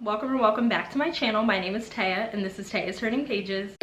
welcome or welcome back to my channel. My name is Taya and this is Taya's Turning Pages.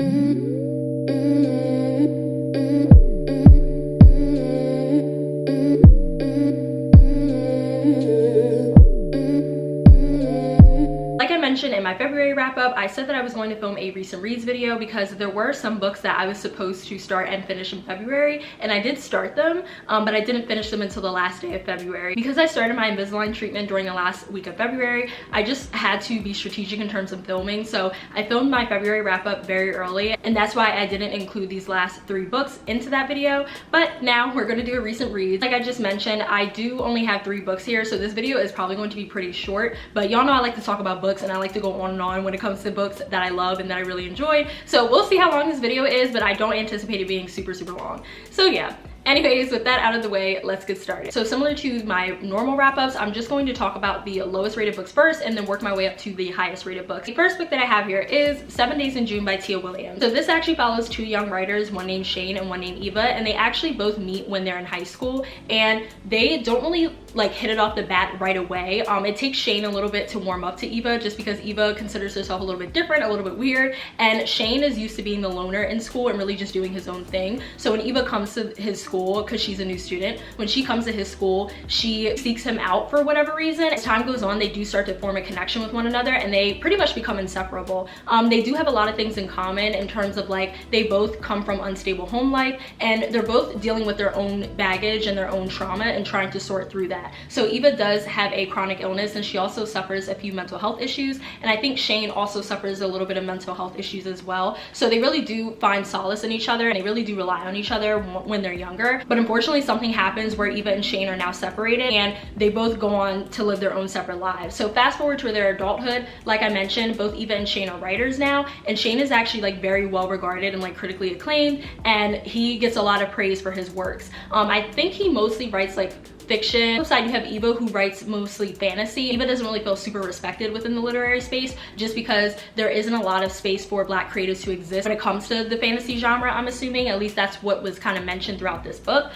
In my February wrap-up, I said that I was going to film a recent reads video because there were some books that I was supposed to start and finish in February, and I did start them, but I didn't finish them until the last day of February. Because I started my Invisalign treatment during the last week of February, I just had to be strategic in terms of filming, so I filmed my February wrap-up very early, and that's why I didn't include these last 3 books into that video. But now we're going to do a recent reads. Like I just mentioned, I do only have 3 books here, so this video is probably going to be pretty short, but y'all know I like to talk about books and I like to go on and on when it comes to books that I love and that I really enjoyed. So we'll see how long this video is, but I don't anticipate it being super long. So yeah. Anyways, with that out of the way, let's get started. So similar to my normal wrap-ups, I'm just going to talk about the lowest rated books first and then work my way up to the highest rated books. The first book that I have here is 7 Days in June by Tia Williams. So this actually follows 2 young writers, one named Shane and one named Eva, and they actually both meet when they're in high school, and they don't really like hit it off the bat right away. It takes Shane a little bit to warm up to Eva, just because Eva considers herself a little bit different, a little bit weird, and Shane is used to being the loner in school and really just doing his own thing. So when Eva comes to his school, because she's a new student, when she comes to his school, she seeks him out for whatever reason. As time goes on, they do start to form a connection with one another, and they pretty much become inseparable. They do have a lot of things in common in terms of like they both come from unstable home life, and they're both dealing with their own baggage and their own trauma and trying to sort through that. So Eva does have a chronic illness, and she also suffers a few mental health issues, and I think Shane also suffers a little bit of mental health issues as well. So they really do find solace in each other, and they really do rely on each other when they're younger. But unfortunately, something happens where Eva and Shane are now separated, and they both go on to live their own separate lives. So fast forward to their adulthood, like I mentioned, both Eva and Shane are writers now, and Shane is actually like very well regarded and like critically acclaimed, and he gets a lot of praise for his works. I think he mostly writes like fiction. On the side, you have Eva, who writes mostly fantasy. Eva doesn't really feel super respected within the literary space just because there isn't a lot of space for Black creatives to exist when it comes to the fantasy genre, I'm assuming. At least that's what was kind of mentioned throughout this book.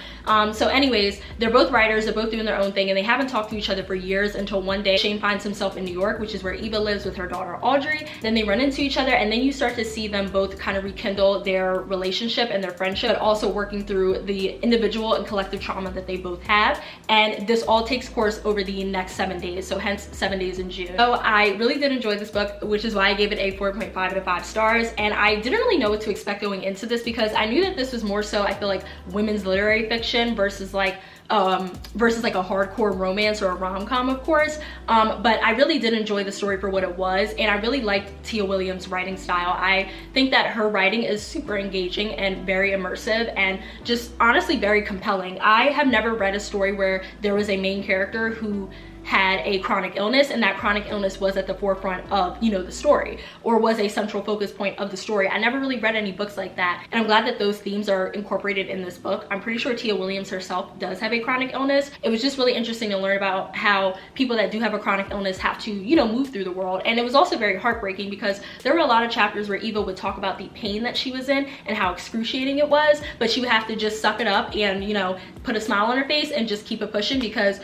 So anyways, they're both writers, they're both doing their own thing, and they haven't talked to each other for years until one day Shane finds himself in New York, which is where Eva lives with her daughter Audrey. Then they run into each other, and then you start to see them both kind of rekindle their relationship and their friendship, but also working through the individual and collective trauma that they both have. And this all takes course over the next 7 days, so hence 7 Days in June. So I really did enjoy this book, which is why I gave it a 4.5 out of 5 stars. And I didn't really know what to expect going into this because I knew that this was more so, I feel like, women's literary fiction versus like a hardcore romance or a rom-com, of course. But I really did enjoy the story for what it was, and I really liked Tia Williams' writing style. I think that her writing is super engaging and very immersive and just honestly very compelling. I have never read a story where there was a main character who had a chronic illness and that chronic illness was at the forefront of, you know, the story, or was a central focus point of the story. I never really read any books like that, and I'm glad that those themes are incorporated in this book. I'm pretty sure Tia Williams herself does have a chronic illness. It was just really interesting to learn about how people that do have a chronic illness have to, you know, move through the world. And it was also very heartbreaking because there were a lot of chapters where Eva would talk about the pain that she was in and how excruciating it was, but she would have to just suck it up and, you know, put a smile on her face and just keep it pushing because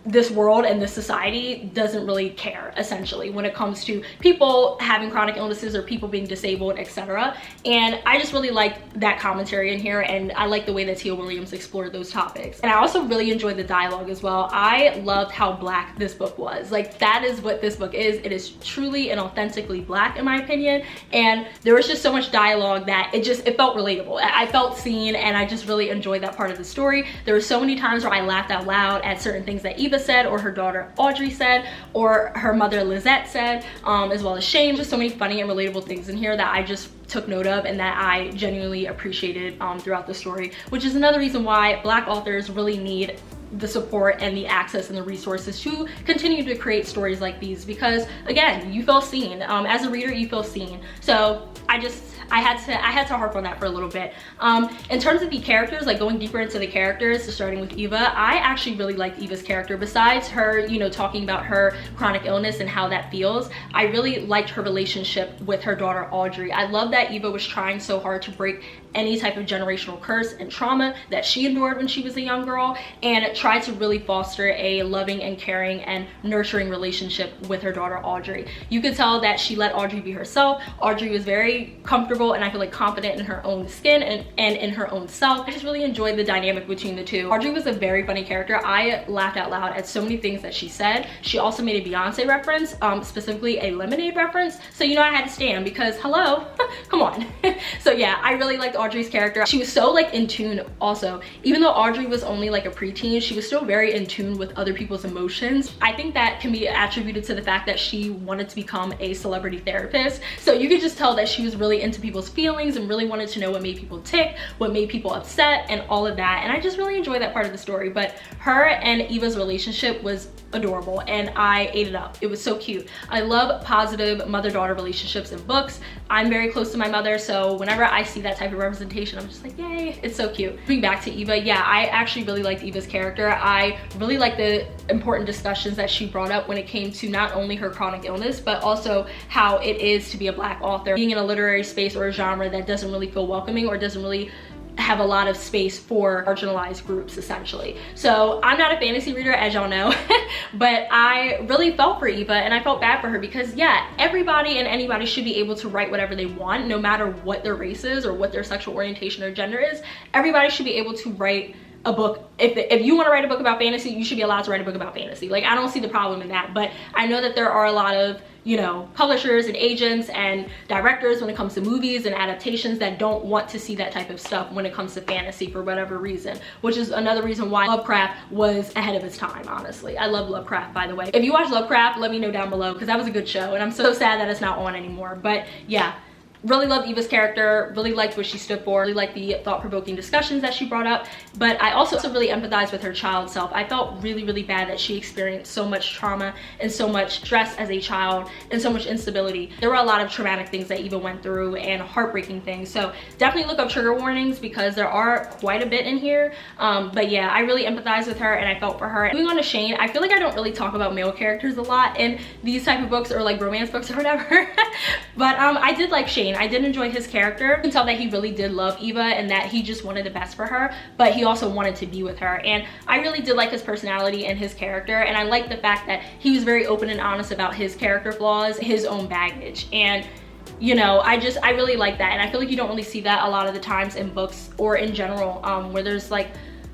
this world and this society doesn't really care, essentially, when it comes to people having chronic illnesses or people being disabled, etc. And I just really liked that commentary in here, and I like the way that Tia Williams explored those topics. And I also really enjoyed the dialogue as well. I loved how Black this book was. Like, that is what this book is. It is truly and authentically Black, in my opinion, and there was just so much dialogue that it felt relatable. I felt seen, and I just really enjoyed that part of the story. There were so many times where I laughed out loud at certain things that Eva said, or her daughter Audrey said, or her mother Lizette said, as well as Shane. Just so many funny and relatable things in here that I just took note of and that I genuinely appreciated throughout the story, which is another reason why Black authors really need the support and the access and the resources to continue to create stories like these, because again, you feel seen. As a reader, you feel seen. So I had to harp on that for a little bit. In terms of the characters, like going deeper into the characters, starting with Eva, I actually really liked Eva's character. Besides her, you know, talking about her chronic illness and how that feels, I really liked her relationship with her daughter Audrey. I love that Eva was trying so hard to break any type of generational curse and trauma that she endured when she was a young girl, and tried to really foster a loving and caring and nurturing relationship with her daughter Audrey. You could tell that she let Audrey be herself. Audrey was very comfortable and I feel like confident in her own skin and in her own self. I just really enjoyed the dynamic between the two. Audrey was a very funny character. I laughed out loud at so many things that she said. She also made a Beyonce reference, specifically a Lemonade reference. So you know I had to stand because hello, come on. So yeah, I really liked Audrey's character. She was so like in tune also. Even though Audrey was only like a preteen, she was still very in tune with other people's emotions. I think that can be attributed to the fact that she wanted to become a celebrity therapist. So you could just tell that she was really into people's feelings and really wanted to know what made people tick, what made people upset, and all of that. And I just really enjoyed that part of the story. But her and Eva's relationship was adorable and I ate it up. It was so cute. I love positive mother-daughter relationships in books. I'm very close to my mother, so whenever I see that type of representation, I'm just like, yay, it's so cute. Moving back to Eva, yeah, I actually really liked Eva's character. I really liked the important discussions that she brought up when it came to not only her chronic illness, but also how it is to be a Black author, being in a literary space or a genre that doesn't really feel welcoming or doesn't really have a lot of space for marginalized groups essentially. So I'm not a fantasy reader, as y'all know, but I really felt for Eva and I felt bad for her because yeah, everybody and anybody should be able to write whatever they want, no matter what their race is or what their sexual orientation or gender is. Everybody should be able to write a book. If you want to write a book about fantasy, you should be allowed to write a book about fantasy. Like, I don't see the problem in that, but I know that there are a lot of, you know, publishers and agents and directors when it comes to movies and adaptations that don't want to see that type of stuff when it comes to fantasy for whatever reason, which is another reason why Lovecraft was ahead of its time, honestly. I love Lovecraft, by the way. If you watch Lovecraft, let me know down below because that was a good show and I'm so sad that it's not on anymore. But yeah, really loved Eva's character, really liked what she stood for, really liked the thought-provoking discussions that she brought up, but I also really empathized with her child self. I felt really, really bad that she experienced so much trauma and so much stress as a child and so much instability. There were a lot of traumatic things that Eva went through and heartbreaking things, so definitely look up trigger warnings because there are quite a bit in here. But yeah, I really empathized with her and I felt for her. Moving on to Shane, I feel like I don't really talk about male characters a lot in these type of books or like romance books or whatever, but I did like Shane. I did enjoy his character. You can tell that he really did love Eva and that he just wanted the best for her, but he also wanted to be with her. And I really did like his personality and his character, and I like the fact that he was very open and honest about his character flaws, his own baggage. And you know, I really like that, and I feel like you don't really see that a lot of the times in books or in general, where there's like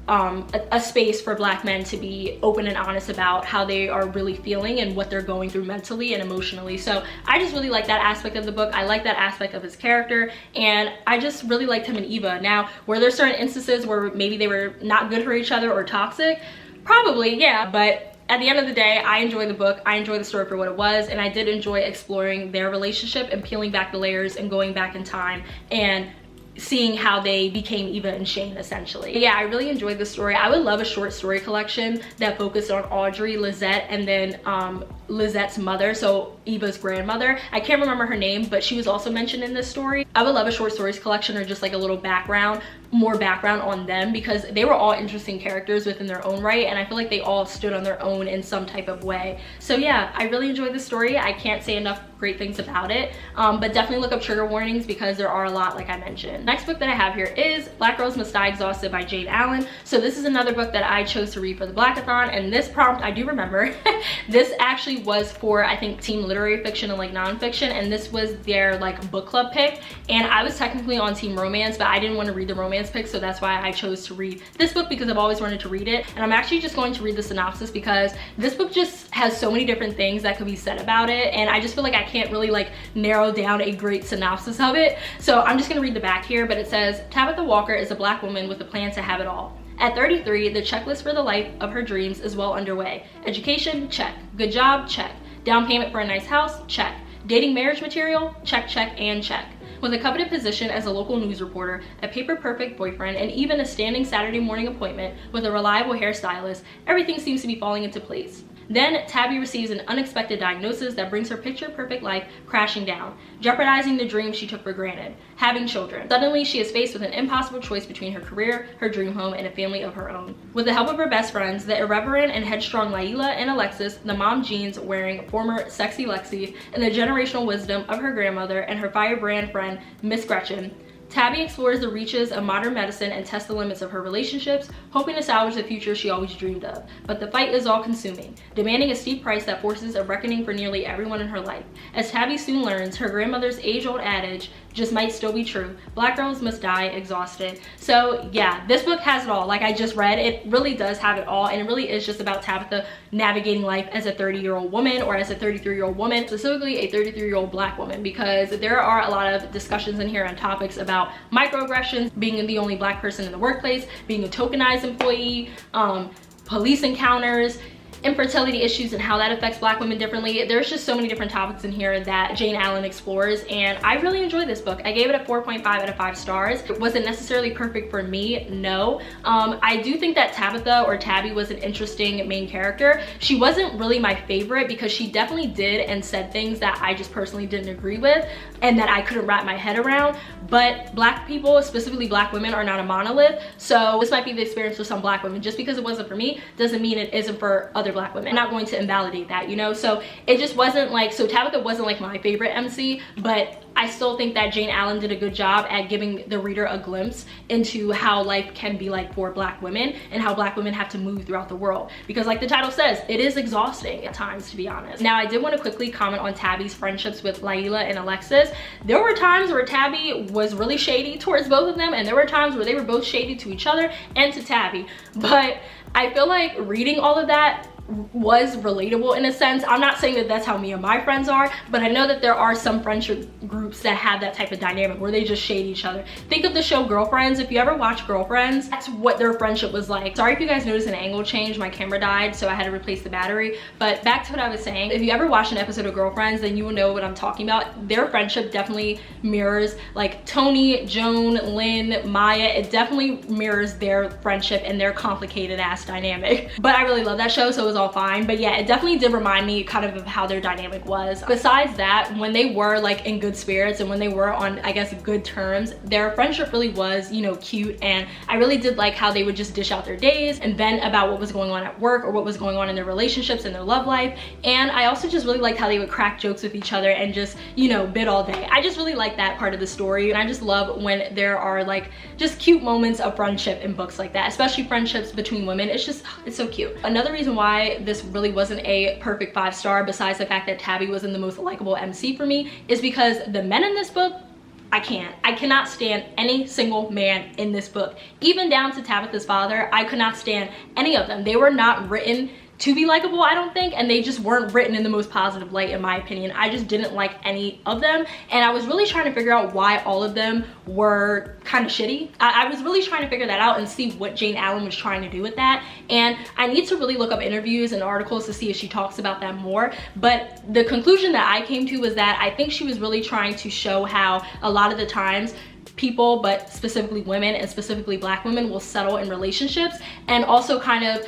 a space for Black men to be open and honest about how they are really feeling and what they're going through mentally and emotionally. So I just really like that aspect of the book. I like that aspect of his character, and I just really liked him and Eva. Now, were there certain instances where maybe they were not good for each other or toxic? Probably, yeah, but at the end of the day, I enjoy the book, I enjoy the story for what it was, and I did enjoy exploring their relationship and peeling back the layers and going back in time and seeing how they became Eva and Shane essentially. Yeah, I really enjoyed the story. I would love a short story collection that focused on Audrey, Lizette, and then Lizette's mother, so Eva's grandmother. I can't remember her name, but she was also mentioned in this story. I would love a short stories collection or just like a little background, more background on them, because they were all interesting characters within their own right, and I feel like they all stood on their own in some type of way. So yeah, I really enjoyed the story. I can't say enough great things about it, but definitely look up trigger warnings because there are a lot, like I mentioned. Next book that I have here is Black Girls Must Die Exhausted by Jade Allen. So this is another book that I chose to read for the Blackathon, and this prompt I do remember. This actually was for, I think, team literary fiction and like nonfiction, and this was their like book club pick, and I was technically on team romance, but I didn't want to read the romance pick, so that's why I chose to read this book because I've always wanted to read it. And I'm actually just going to read the synopsis because this book just has so many different things that could be said about it, and I just feel like I can't really like narrow down a great synopsis of it. So I'm just gonna read the back here, but it says, Tabitha Walker is a Black woman with a plan to have it all. At 33, the checklist for the life of her dreams is well underway. Education? Check. Good job? Check. Down payment for a nice house? Check. Dating marriage material? Check, check, and check. With a coveted position as a local news reporter, a paper-perfect boyfriend, and even a standing Saturday morning appointment with a reliable hairstylist, everything seems to be falling into place. Then Tabby receives an unexpected diagnosis that brings her picture-perfect life crashing down, jeopardizing the dream she took for granted, having children. Suddenly, she is faced with an impossible choice between her career, her dream home, and a family of her own. With the help of her best friends, the irreverent and headstrong Layla and Alexis, the mom jeans wearing former sexy Lexi, and the generational wisdom of her grandmother and her firebrand friend, Miss Gretchen, Tabby explores the reaches of modern medicine and tests the limits of her relationships, hoping to salvage the future she always dreamed of. But the fight is all-consuming, demanding a steep price that forces a reckoning for nearly everyone in her life. As Tabby soon learns, her grandmother's age-old adage just might still be true: Black girls must die exhausted. So yeah, this book has it all. Like I just read, it really does have it all, and it really is just about Tabitha navigating life as a 30-year-old woman, or as a 33-year-old woman, specifically a 33-year-old Black woman, because there are a lot of discussions in here on topics about microaggressions, being the only Black person in the workplace, being a tokenized employee, police encounters, infertility issues and how that affects Black women differently. There's just so many different topics in here that Jane Allen explores, and I really enjoyed this book. I gave it a 4.5 out of 5 stars. It wasn't necessarily perfect for me, no. I do think that Tabitha, or Tabby, was an interesting main character. She wasn't really my favorite because she definitely did and said things that I just personally didn't agree with and that I couldn't wrap my head around. But Black people, specifically Black women, are not a monolith, so this might be the experience for some Black women. Just because it wasn't for me doesn't mean it isn't for other Black women. I'm not going to invalidate that, you know? So it just wasn't like, so Tabitha wasn't like my favorite MC, but I still think that Jane Allen did a good job at giving the reader a glimpse into how life can be like for Black women and how Black women have to move throughout the world. Because like the title says, it is exhausting at times, to be honest. Now, I did want to quickly comment on Tabby's friendships with Layla and Alexis. There were times where Tabby was really shady towards both of them, and there were times where they were both shady to each other and to Tabby. But I feel like reading all of that was relatable in a sense. I'm not saying that that's how me and my friends are, but I know that there are some friendship groups that have that type of dynamic where they just shade each other. Think of the show Girlfriends. If you ever watch Girlfriends, that's what their friendship was like. Sorry if you guys noticed an angle change. My camera died, so I had to replace the battery. But back to what I was saying, if you ever watch an episode of Girlfriends, then you will know what I'm talking about. Their friendship definitely mirrors like Tony, Joan, Lynn, Maya. It definitely mirrors their friendship and their complicated ass dynamic. But I really love that show, so it was all fine. But yeah, it definitely did remind me kind of how their dynamic was. Besides that, when they were like in good spirits and when they were on, I guess, good terms, their friendship really was, you know, cute. And I really did like how they would just dish out their days and vent about what was going on at work or what was going on in their relationships and their love life. And I also just really liked how they would crack jokes with each other and just, you know, bid all day. I just really like that part of the story, and I just love when there are like just cute moments of friendship in books like that, especially friendships between women. It's just, it's so cute. Another reason why this really wasn't a perfect 5-star, besides the fact that Tabby wasn't the most likable MC for me, is because the men in this book, I cannot stand any single man in this book. Even down to Tabitha's father, I could not stand any of them. They were not written to be likable, I don't think, and they just weren't written in the most positive light, in my opinion. I just didn't like any of them, and I was really trying to figure out why all of them were kind of shitty. I was really trying to figure that out and see what Jane Allen was trying to do with that, and I need to really look up interviews and articles to see if she talks about that more. But the conclusion that I came to was that I think she was really trying to show how a lot of the times people, but specifically women and specifically Black women, will settle in relationships, and also kind of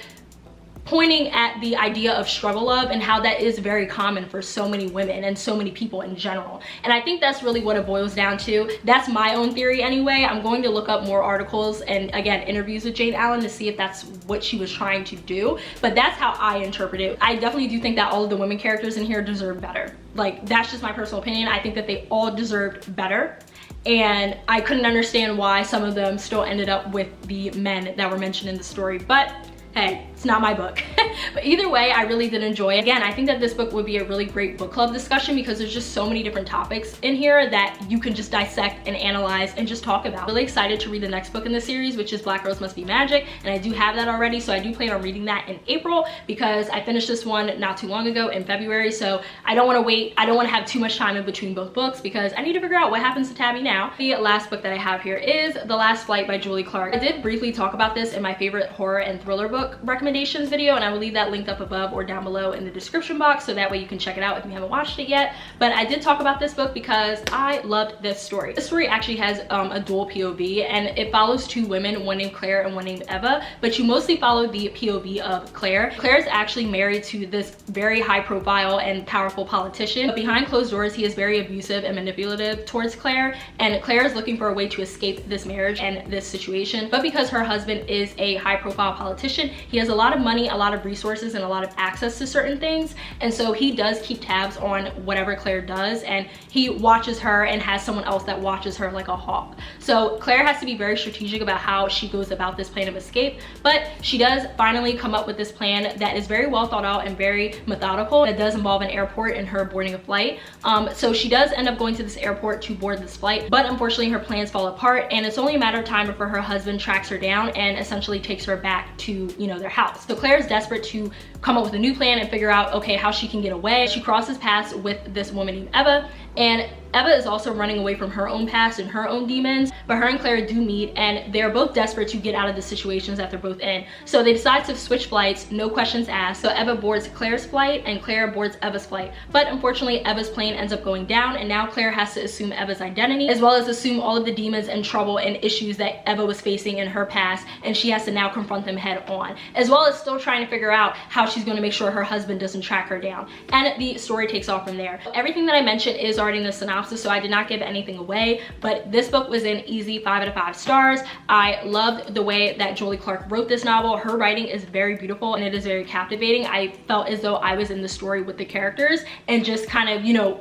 pointing at the idea of struggle love and how that is very common for so many women and so many people in general. And I think that's really what it boils down to. That's my own theory anyway. I'm going to look up more articles and, again, interviews with Jane Allen to see if that's what she was trying to do. But that's how I interpret it. I definitely do think that all of the women characters in here deserve better. Like, that's just my personal opinion. I think that they all deserved better. And I couldn't understand why some of them still ended up with the men that were mentioned in the story. But hey, it's not my book. But either way, I really did enjoy it. Again, I think that this book would be a really great book club discussion because there's just so many different topics in here that you can just dissect and analyze and just talk about. I'm really excited to read the next book in the series, which is Black Girls Must Be Magic, and I do have that already, so I do plan on reading that in April because I finished this one not too long ago in February, so I don't want to wait. I don't want to have too much time in between both books because I need to figure out what happens to Tabby now. The last book that I have here is The Last Flight by Julie Clark. I did briefly talk about this in my favorite horror and thriller book recommendation recommendations video, and I will leave that linked up above or down below in the description box, so that way you can check it out if you haven't watched it yet. But I did talk about this book because I loved this story. This story actually has a dual POV, and it follows two women, one named Claire and one named Eva, but you mostly follow the POV of Claire. Claire is actually married to this very high profile and powerful politician, but behind closed doors he is very abusive and manipulative towards Claire, and Claire is looking for a way to escape this marriage and this situation. But because her husband is a high profile politician, he has a lot of money, a lot of resources, and a lot of access to certain things, and so he does keep tabs on whatever Claire does, and he watches her and has someone else that watches her like a hawk. So Claire has to be very strategic about how she goes about this plan of escape, but she does finally come up with this plan that is very well thought out and very methodical. It does involve an airport and her boarding a flight. So she does end up going to this airport to board this flight, but unfortunately her plans fall apart, and it's only a matter of time before her husband tracks her down and essentially takes her back to, you know, their house. So Claire is desperate to come up with a new plan and figure out, okay, how she can get away. She crosses paths with this woman named Eva, and Eva is also running away from her own past and her own demons, but her and Claire do meet, and they're both desperate to get out of the situations that they're both in. So they decide to switch flights, no questions asked. So Eva boards Claire's flight and Claire boards Eva's flight. But unfortunately, Eva's plane ends up going down, and now Claire has to assume Eva's identity, as well as assume all of the demons and trouble and issues that Eva was facing in her past, and she has to now confront them head on, as well as still trying to figure out how she's going to make sure her husband doesn't track her down. And the story takes off from there. Everything that I mentioned is already in the synopsis, so I did not give anything away, but this book was an easy 5 out of 5 stars. I loved the way that Julie Clark wrote this novel. Her writing is very beautiful and it is very captivating. I felt as though I was in the story with the characters and just kind of, you know,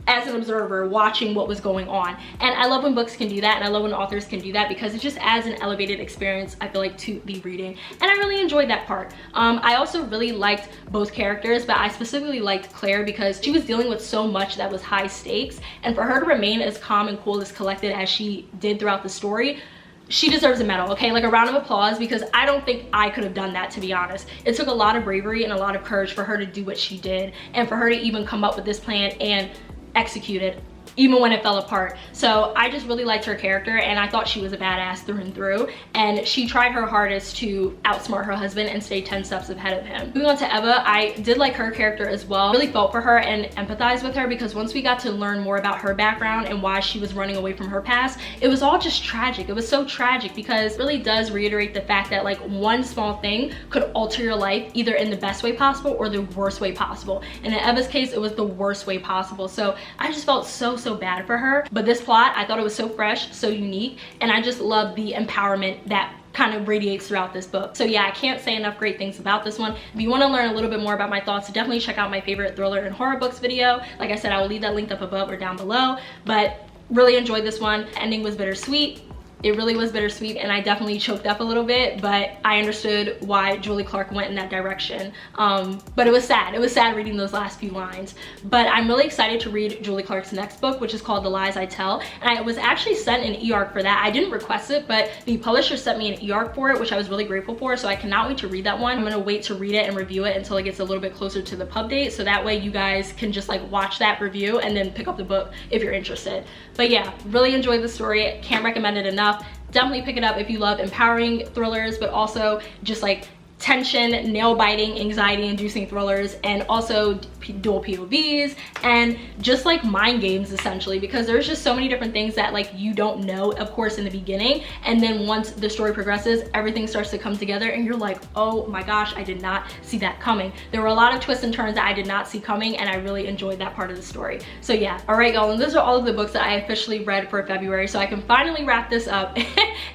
as an observer watching what was going on. And I love when books can do that, and I love when authors can do that, because it just adds an elevated experience, I feel like, to the reading, and I really enjoyed that part. I also really liked both characters, but I specifically liked Claire because she was dealing with so much that was high stakes, and for her to remain as calm and cool, as collected as she did throughout the story, she deserves a medal, okay? Like a round of applause, because I don't think I could have done that, to be honest. It took a lot of bravery and a lot of courage for her to do what she did, and for her to even come up with this plan and execute it, even when it fell apart. So I just really liked her character, and I thought she was a badass through and through, and she tried her hardest to outsmart her husband and stay 10 steps ahead of him. Moving on to Eva, I did like her character as well. Really felt for her and empathized with her, because once we got to learn more about her background and why she was running away from her past, it was all just tragic. It was so tragic, because it really does reiterate the fact that like one small thing could alter your life, either in the best way possible or the worst way possible. And in Eva's case, it was the worst way possible. So I just felt so bad for her. But this plot, I thought it was so fresh, so unique, and I just love the empowerment that kind of radiates throughout this book. So yeah, I can't say enough great things about this one. If you want to learn a little bit more about my thoughts, definitely check out my favorite thriller and horror books video. Like I said, I will leave that linked up above or down below, but really enjoyed this one. The ending was bittersweet. It really was bittersweet, and I definitely choked up a little bit, but I understood why Julie Clark went in that direction. But it was sad. It was sad reading those last few lines. But I'm really excited to read Julie Clark's next book, which is called The Lies I Tell. And I was actually sent an e-arc for that. I didn't request it, but the publisher sent me an e-arc for it, which I was really grateful for. So I cannot wait to read that one. I'm gonna wait to read it and review it until it gets a little bit closer to the pub date, so that way you guys can just like watch that review and then pick up the book if you're interested. But yeah, really enjoyed the story. Can't recommend it enough. Definitely pick it up if you love empowering thrillers, but also just like tension, nail-biting, anxiety-inducing thrillers, and also dual POVs, and just like mind games essentially, because there's just so many different things that like you don't know, of course, in the beginning, and then once the story progresses, everything starts to come together and you're like, oh my gosh, I did not see that coming. There were a lot of twists and turns that I did not see coming, and I really enjoyed that part of the story. So yeah, all right y'all, and those are all of the books that I officially read for February, so I can finally wrap this up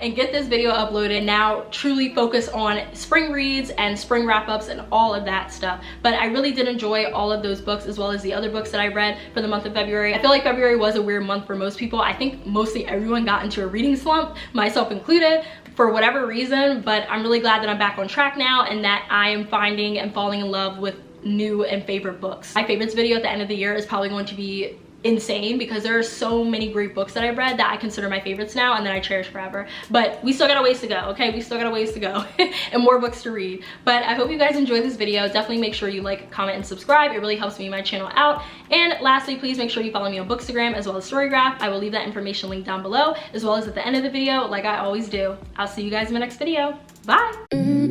and get this video uploaded, and now truly focus on spring reads and spring wrap-ups and all of that stuff. But I really did enjoy all of those books, as well as the other books that I read for the month of February. I feel like February was a weird month for most people. I think mostly everyone got into a reading slump, myself included, for whatever reason, but I'm really glad that I'm back on track now, and that I am finding and falling in love with new and favorite books. My favorites video at the end of the year is probably going to be insane, because there are so many great books that I've read that I consider my favorites now and that I cherish forever. But we still got a ways to go, okay? We still got a ways to go and more books to read. But I hope you guys enjoyed this video. Definitely make sure you like, comment, and subscribe. It really helps me and my channel out. And lastly, please make sure you follow me on Bookstagram as well as Storygraph. I will leave that information linked down below, as well as at the end of the video, like I always do. I'll see you guys in my next video. Bye!